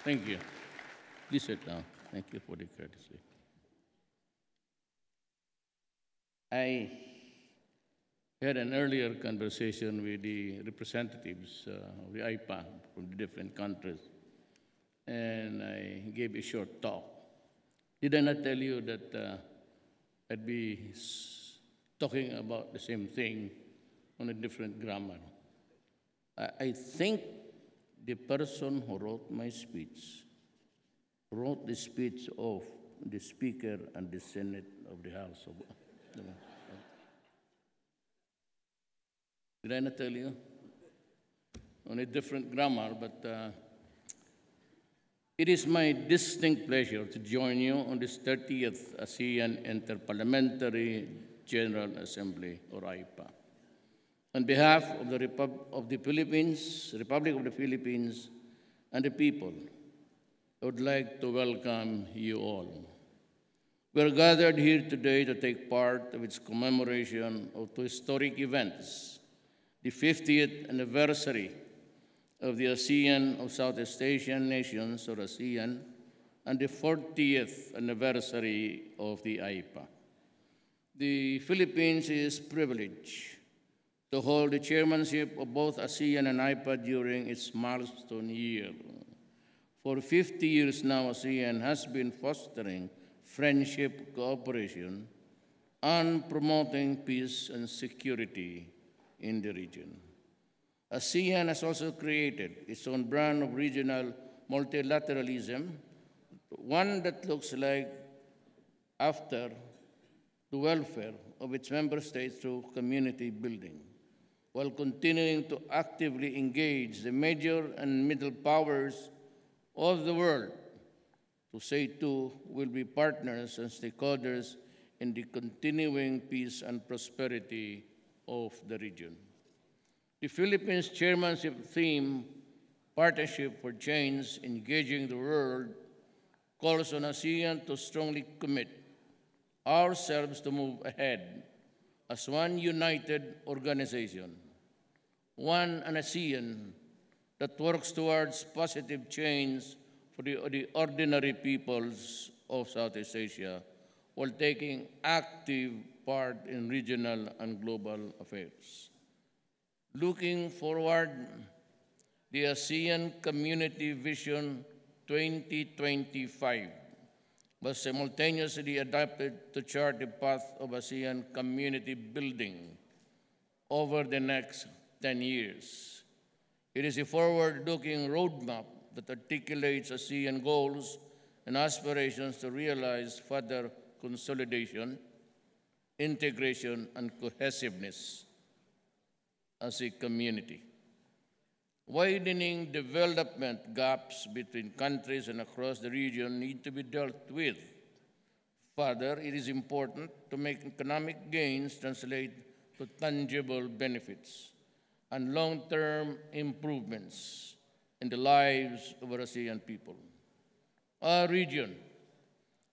Thank you. Please sit down. Thank you for the courtesy. I had an earlier conversation with the representatives of the AIPA from the different countries, and I gave a short talk. Did I not tell you that I'd be talking about the same thing on a different grammar? I think the person who wrote my speech wrote the speech of the Speaker and the Senate of the House. Did I not tell you? On a different grammar, but it is my distinct pleasure to join you on this 30th ASEAN Inter-Parliamentary General Assembly, or AIPA. On behalf of the Republic of the Philippines, and the people, I would like to welcome you all. We are gathered here today to take part of its commemoration of two historic events: the 50th anniversary of the ASEAN of Southeast Asian Nations, or ASEAN, and the 40th anniversary of the AIPA. The Philippines is privileged to hold the chairmanship of both ASEAN and AIPA during its milestone year. For 50 years now, ASEAN has been fostering friendship, cooperation, and promoting peace and security in the region. ASEAN has also created its own brand of regional multilateralism, one that looks like after the welfare of its member states through community building, while continuing to actively engage the major and middle powers of the world, to say too will be partners and stakeholders in the continuing peace and prosperity of the region. The Philippines' chairmanship theme, Partnership for Change, Engaging the World, calls on ASEAN to strongly commit ourselves to move ahead as one united organization, one an ASEAN that works towards positive change for the ordinary peoples of Southeast Asia, while taking active part in regional and global affairs. Looking forward, the ASEAN Community Vision 2025 was simultaneously adopted to chart the path of ASEAN community building over the next 10 years. It is a forward-looking roadmap that articulates ASEAN goals and aspirations to realize further consolidation, integration, and cohesiveness as a community. Widening development gaps between countries and across the region need to be dealt with. Further, it is important to make economic gains translate to tangible benefits and long-term improvements in the lives of our ASEAN people. Our region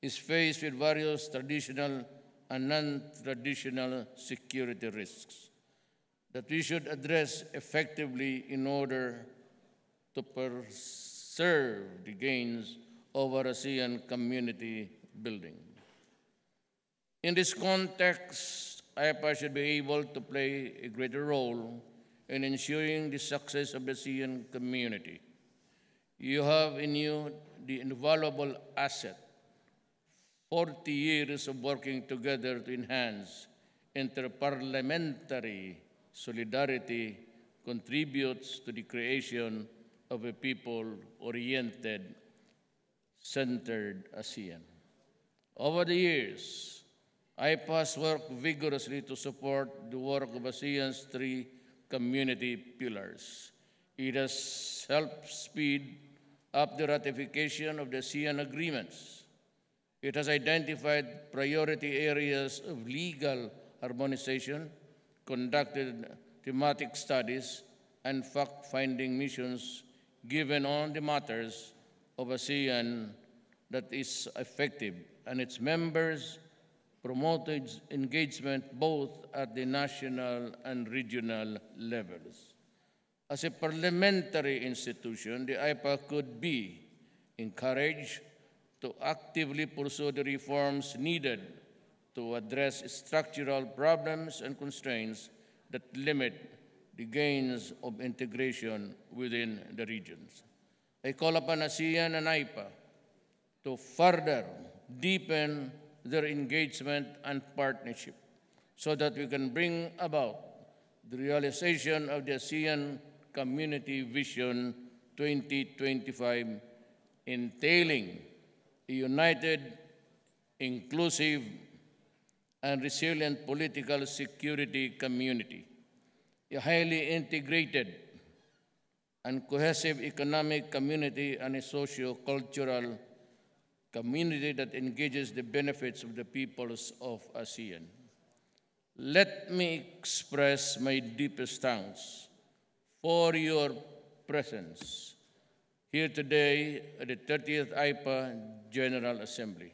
is faced with various traditional and non-traditional security risks that we should address effectively in order to preserve the gains of our ASEAN community building. In this context, AIPA should be able to play a greater role in ensuring the success of the ASEAN community. You have in you the invaluable asset, 40 years of working together to enhance inter-parliamentary solidarity contributes to the creation of a people-oriented, centered ASEAN. Over the years, AIPA has worked vigorously to support the work of ASEAN's three community pillars. It has helped speed up the ratification of the ASEAN agreements. It has identified priority areas of legal harmonization, conducted thematic studies, and fact-finding missions given on the matters of ASEAN that is effective, and its members promoted engagement both at the national and regional levels. As a parliamentary institution, the AIPA could be encouraged to actively pursue the reforms needed to address structural problems and constraints that limit the gains of integration within the regions. I call upon ASEAN and AIPA to further deepen their engagement and partnership so that we can bring about the realization of the ASEAN Community Vision 2025, entailing a united, inclusive, and resilient political security community, a highly integrated and cohesive economic community, and a socio-cultural community that engages the benefits of the peoples of ASEAN. Let me express my deepest thanks for your presence here today at the 30th AIPA General Assembly.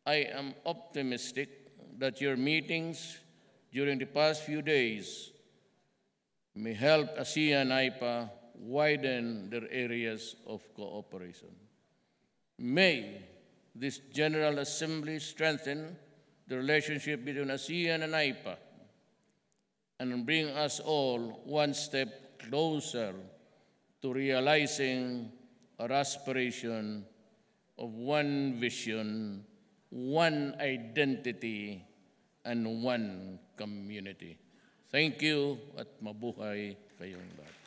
I am optimistic that your meetings during the past few days may help ASEAN and AIPA widen their areas of cooperation. May this General Assembly strengthen the relationship between ASEAN and AIPA and bring us all one step closer to realizing our aspiration of one vision, one identity, and one community. Thank you at mabuhay kayong lahat.